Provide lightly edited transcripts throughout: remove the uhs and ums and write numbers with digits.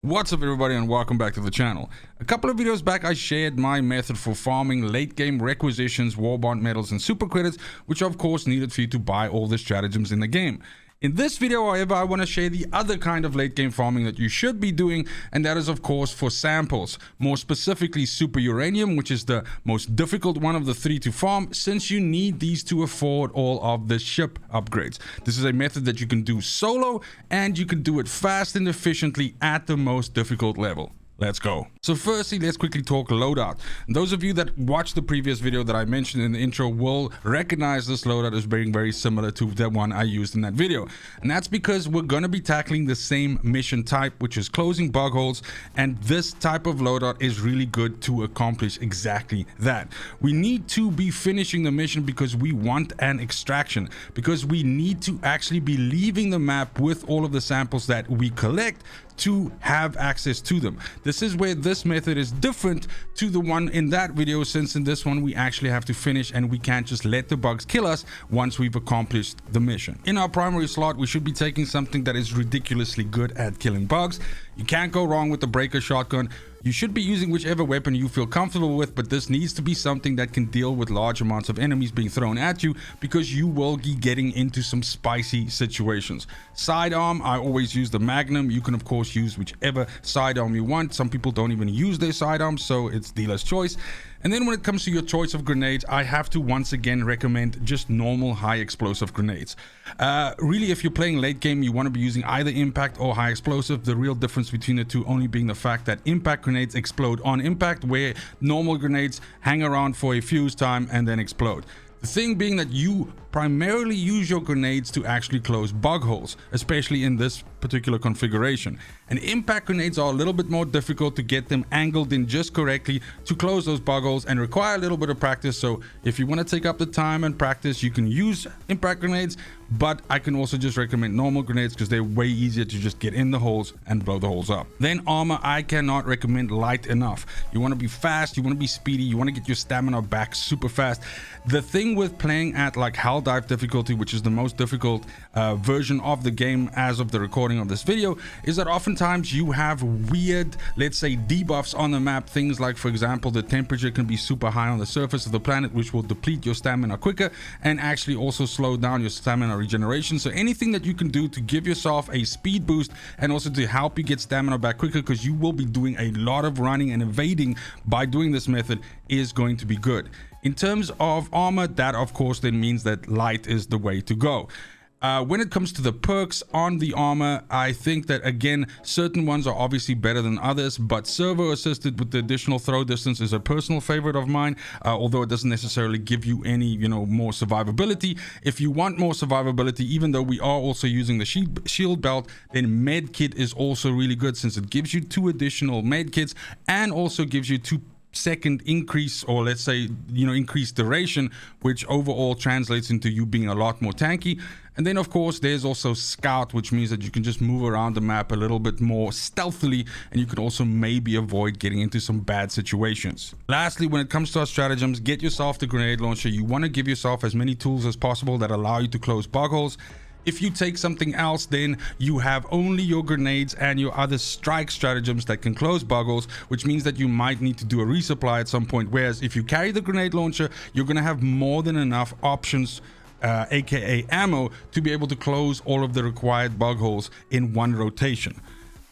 What's up everybody and welcome back to the channel. A couple of videos back I shared my method for farming late game requisitions, war bond medals and super credits, which are of course needed for you to buy all the stratagems in the game. In this video, however, I want to share the other kind of late game farming that you should be doing, and that is of course for samples. More specifically super uranium, which is the most difficult one of the three to farm, since you need these to afford all of the ship upgrades. This is a method that you can do solo, and you can do it fast and efficiently at the most difficult level. Let's go. So firstly, let's quickly talk loadout. And those of you that watched the previous video that I mentioned in the intro will recognize this loadout as being very similar to the one I used in that video. And that's because we're going to be tackling the same mission type, which is closing bug holes. And this type of loadout is really good to accomplish exactly that. We need to be finishing the mission because we want an extraction, because we need to actually be leaving the map with all of the samples that we collect to have access to them. This is where this method is different to the one in that video, since in this one we actually have to finish and we can't just let the bugs kill us once we've accomplished the mission. In our primary slot, we should be taking something that is ridiculously good at killing bugs. You can't go wrong with the breaker shotgun. You should be using whichever weapon you feel comfortable with, but this needs to be something that can deal with large amounts of enemies being thrown at you, because you will be getting into some spicy situations. Sidearm, I always use the Magnum. You can of course use whichever sidearm you want. Some people don't even use their sidearms, so it's dealer's choice. And then when it comes to your choice of grenades, I have to once again recommend just normal high explosive grenades. Really, if you're playing late game, you want to be using either impact or high explosive. The real difference between the two only being the fact that impact grenades explode on impact, where normal grenades hang around for a fuse time and then explode. The thing being that you primarily use your grenades to actually close bug holes, especially in this particular configuration. And impact grenades are a little bit more difficult to get them angled in just correctly to close those bug holes, and require a little bit of practice. So if you want to take up the time and practice, you can use impact grenades, but I can also just recommend normal grenades because they're way easier to just get in the holes and blow the holes up. Then armor, I cannot recommend light enough. You want to be fast, you want to be speedy, you want to get your stamina back super fast. The thing with playing at like helldive difficulty, which is the most difficult version of the game as of the recording of this video, is that oftentimes you have weird, let's say, debuffs on the map. Things like, for example, the temperature can be super high on the surface of the planet, which will deplete your stamina quicker and actually also slow down your stamina regeneration. So anything that you can do to give yourself a speed boost and also to help you get stamina back quicker, because you will be doing a lot of running and evading by doing this method, is going to be good. In terms of armor, that of course then means that light is the way to go. When it comes to the perks on the armor, I think that again, certain ones are obviously better than others, but servo assisted with the additional throw distance is a personal favorite of mine, although it doesn't necessarily give you any, more survivability. If you want more survivability, even though we are also using the shield belt, then med kit is also really good, since it gives you 2 additional med kits and also gives you 2-second increase, or let's say increased duration, which overall translates into you being a lot more tanky. And then of course there's also scout, which means that you can just move around the map a little bit more stealthily, and you can also maybe avoid getting into some bad situations. Lastly, when it comes to our stratagems, get yourself the grenade launcher. You want to give yourself as many tools as possible that allow you to close bug holes. If you take something else, then you have only your grenades and your other strike stratagems that can close bug holes, which means that you might need to do a resupply at some point. Whereas if you carry the grenade launcher, you're going to have more than enough options, aka ammo, to be able to close all of the required bug holes in one rotation.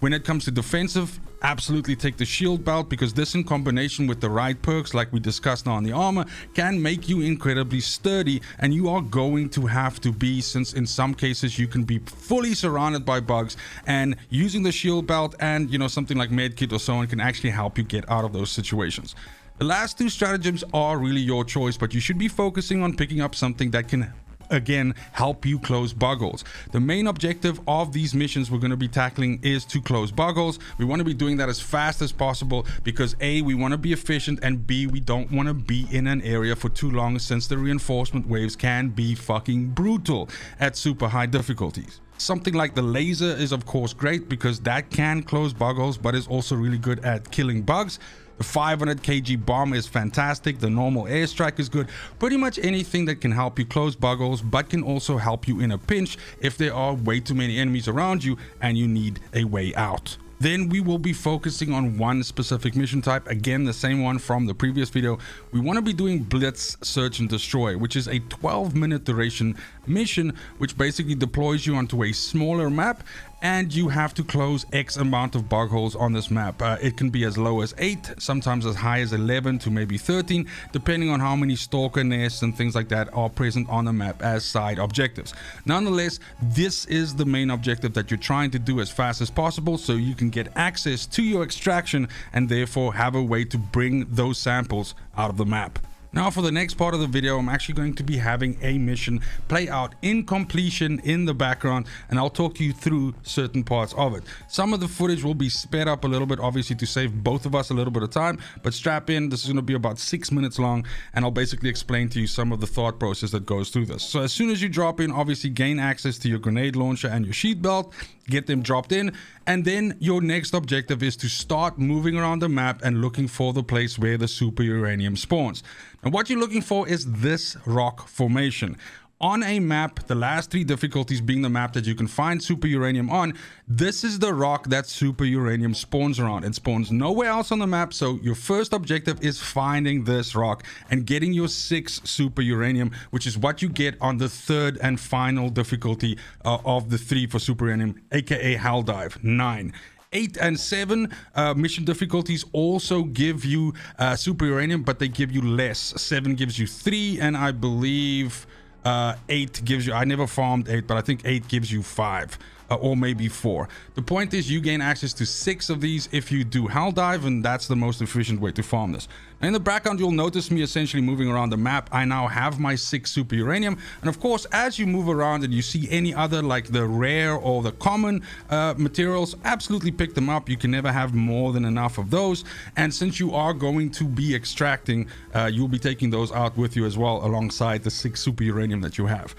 When it comes to defensive, absolutely take the shield belt, because this, in combination with the right perks like we discussed now on the armor, can make you incredibly sturdy. And you are going to have to be, since in some cases you can be fully surrounded by bugs, and using the shield belt and something like medkit or so on can actually help you get out of those situations. The last 2 stratagems are really your choice, but you should be focusing on picking up something that can again help you close bug holes. The main objective of these missions we're going to be tackling is to close bug holes. We want to be doing that as fast as possible, because A, we want to be efficient, and B, we don't want to be in an area for too long, since the reinforcement waves can be fucking brutal at super high difficulties. Something like the laser is of course great, because that can close bug holes but is also really good at killing bugs. The 500 kg bomb is fantastic. The normal airstrike is good. Pretty much anything that can help you close bug holes, but can also help you in a pinch if there are way too many enemies around you and you need a way out. Then we will be focusing on one specific mission type, again the same one from the previous video. We want to be doing Blitz Search and Destroy, which is a 12-minute duration mission which basically deploys you onto a smaller map, and you have to close X amount of bug holes on this map. It can be as low as 8, sometimes as high as 11 to maybe 13, depending on how many stalker nests and things like that are present on the map as side objectives. Nonetheless, this is the main objective that you're trying to do as fast as possible, so you can get access to your extraction and therefore have a way to bring those samples out of the map. Now for the next part of the video, I'm actually going to be having a mission play out in completion in the background, and I'll talk you through certain parts of it. Some of the footage will be sped up a little bit, obviously to save both of us a little bit of time, but strap in. This is going to be about 6 minutes long, and I'll basically explain to you some of the thought process that goes through this. So as soon as you drop in, obviously gain access to your grenade launcher and your sheet belt, get them dropped in, and then your next objective is to start moving around the map and looking for the place where the super uranium spawns. Now what you're looking for is this rock formation. On a map, the last 3 difficulties being the map that you can find super uranium on, this is the rock that super uranium spawns around. It spawns nowhere else on the map, so your first objective is finding this rock and getting your 6 super uranium, which is what you get on the 3rd and final difficulty of the 3 for super uranium, aka Helldive 9. 8 and 7 mission difficulties also give you super uranium, but they give you less. 7 gives you 3, and I believe 8 gives you, I never farmed 8, but I think 8 gives you 5 or maybe 4. The point is you gain access to 6 of these if you do Helldive, and that's the most efficient way to farm this. In the background, you'll notice me essentially moving around the map. I now have my 6 super uranium, and of course, as you move around and you see any other like the rare or the common materials, absolutely pick them up. You can never have more than enough of those, and since you are going to be extracting, you'll be taking those out with you as well alongside the 6 super uranium that you have.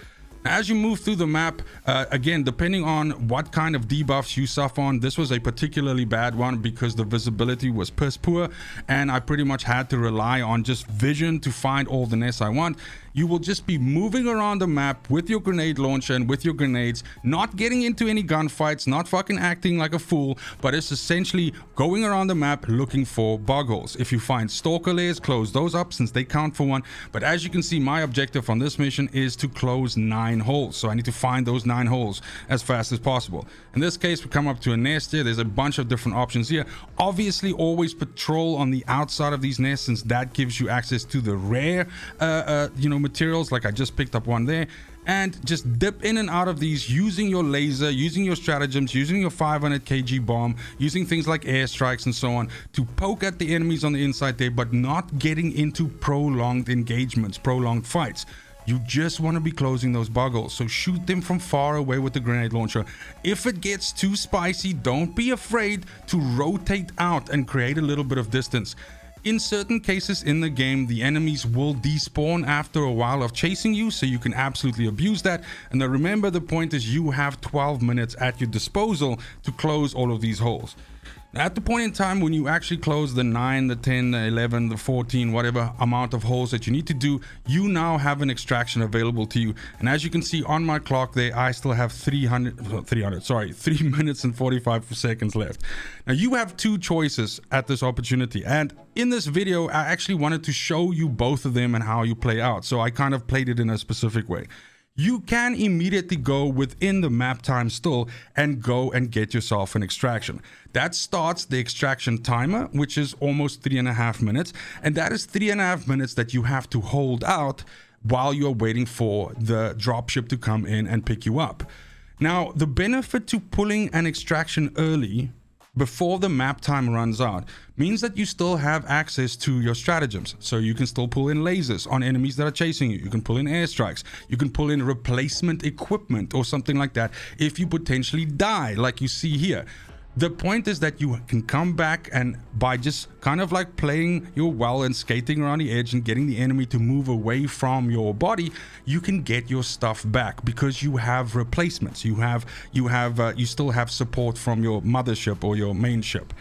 As you move through the map, again, depending on what kind of debuffs you suffer on, this was a particularly bad one because the visibility was piss poor, and I pretty much had to rely on just vision to find all the nests I want. You will just be moving around the map with your grenade launcher and with your grenades, not getting into any gunfights, not fucking acting like a fool, but it's essentially going around the map looking for bug holes. If you find stalker layers, close those up since they count for 1. But as you can see, my objective on this mission is to close 9 holes. So I need to find those 9 holes as fast as possible. In this case, we come up to a nest here. There's a bunch of different options here. Obviously, always patrol on the outside of these nests since that gives you access to the rare, materials. Like I just picked up one there, and just dip in and out of these using your laser, using your stratagems, using your 500 kg bomb, using things like airstrikes and so on to poke at the enemies on the inside there, but not getting into prolonged engagements, prolonged fights. You just want to be closing those bug holes, so shoot them from far away with the grenade launcher. If it gets too spicy, don't be afraid to rotate out and create a little bit of distance. In certain cases in the game, the enemies will despawn after a while of chasing you, so you can absolutely abuse that. And then remember, the point is you have 12 minutes at your disposal to close all of these holes. At the point in time when you actually close the 9, the 10, the 11, the 14, whatever amount of holes that you need to do, you now have an extraction available to you. And as you can see on my clock there, I still have 3 minutes and 45 seconds left. Now you have 2 choices at this opportunity, and in this video I actually wanted to show you both of them and how you play out, so I kind of played it in a specific way. You can immediately go within the map time still and go and get yourself an extraction. That starts the extraction timer, which is almost 3.5 minutes. And that is 3.5 minutes that you have to hold out while you're waiting for the dropship to come in and pick you up. Now, the benefit to pulling an extraction early before the map time runs out means that you still have access to your stratagems. So you can still pull in lasers on enemies that are chasing you. You can pull in airstrikes. You can pull in replacement equipment or something like that if you potentially die, like you see here. The point is that you can come back, and by just kind of like playing your well and skating around the edge and getting the enemy to move away from your body, you can get your stuff back because you have replacements. You still have support from your mothership or your main ship.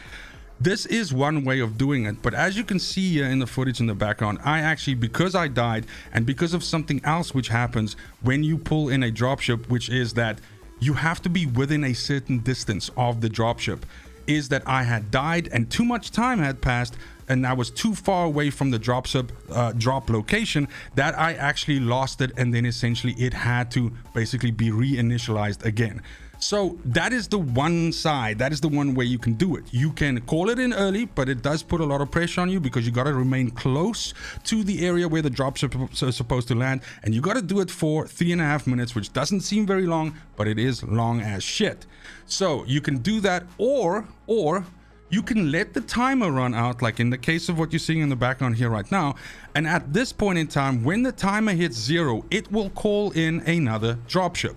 This is one way of doing it, but as you can see here in the footage in the background, I actually, because I died and because of something else which happens when you pull in a dropship, which is that you have to be within a certain distance of the dropship. is that I had died and too much time had passed, and I was too far away from the drop location that I actually lost it, and then essentially it had to basically be reinitialized again. So that is the one side, that is the one way you can do it. You can call it in early, but it does put a lot of pressure on you because you got to remain close to the area where the drops are supposed to land, and you got to do it for 3.5 minutes, which doesn't seem very long, but it is long as shit. So you can do that, or you can let the timer run out, like in the case of what you're seeing in the background here right now. And at this point in time, when the timer hits 0, it will call in another dropship.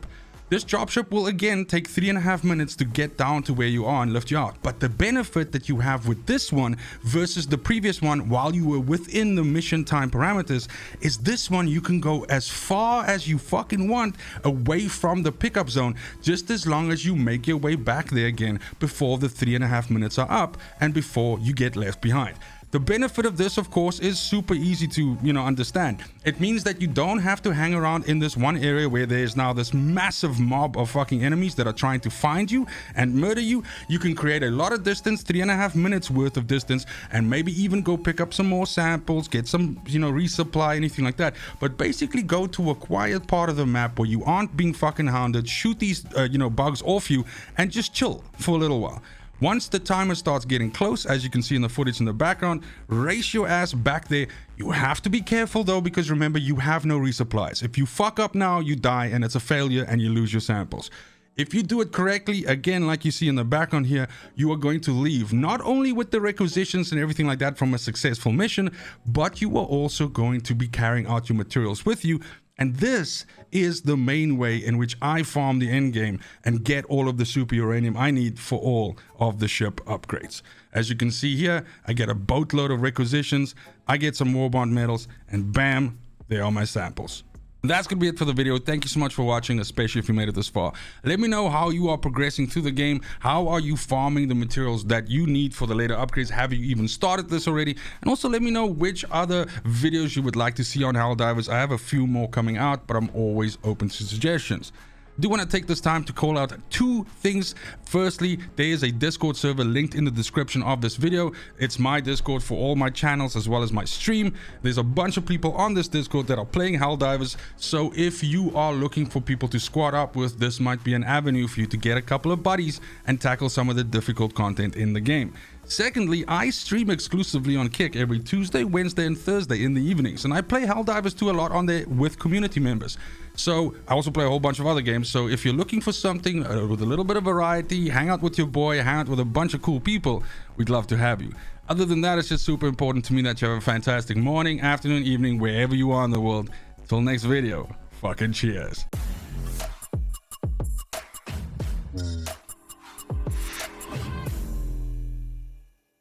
This dropship will again take 3.5 minutes to get down to where you are and lift you out. But the benefit that you have with this one versus the previous one, while you were within the mission time parameters, is this one you can go as far as you fucking want away from the pickup zone, just as long as you make your way back there again before the 3.5 minutes are up and before you get left behind. The benefit of this, of course, is super easy to, understand. It means that you don't have to hang around in this one area where there's now this massive mob of fucking enemies that are trying to find you and murder you. You can create a lot of distance, 3.5 minutes worth of distance, and maybe even go pick up some more samples, get some, resupply, anything like that. But basically go to a quiet part of the map where you aren't being fucking hounded, shoot these, bugs off you, and just chill for a little while. Once the timer starts getting close, as you can see in the footage in the background, race your ass back there. You have to be careful though, because remember, you have no resupplies. If you fuck up now, you die and it's a failure and you lose your samples. If you do it correctly, again, like you see in the background here, you are going to leave not only with the requisitions and everything like that from a successful mission, but you are also going to be carrying out your materials with you. And this is the main way in which I farm the endgame and get all of the super uranium I need for all of the ship upgrades. As you can see here, I get a boatload of requisitions, I get some warbond medals, and bam, there are my samples. That's gonna be it for the video. Thank you so much for watching, especially if you made it this far. Let me know how you are progressing through the game. How are you farming the materials that you need for the later upgrades? Have you even started this already? And also let me know which other videos you would like to see on Helldivers. I have a few more coming out, but I'm always open to suggestions. I do want to take this time to call out 2 things. Firstly, there is a Discord server linked in the description of this video. It's my Discord for all my channels as well as my stream. There's a bunch of people on this Discord that are playing Helldivers, so if you are looking for people to squad up with, this might be an avenue for you to get a couple of buddies and tackle some of the difficult content in the game. Secondly, I stream exclusively on Kick every Tuesday, Wednesday, and Thursday in the evenings, and I play Helldivers 2 a lot on there with community members. So I also play a whole bunch of other games. So if you're looking for something with a little bit of variety, hang out with your boy, hang out with a bunch of cool people, we'd love to have you. Other than that, it's just super important to me that you have a fantastic morning, afternoon, evening, wherever you are in the world. Till next video, fucking cheers.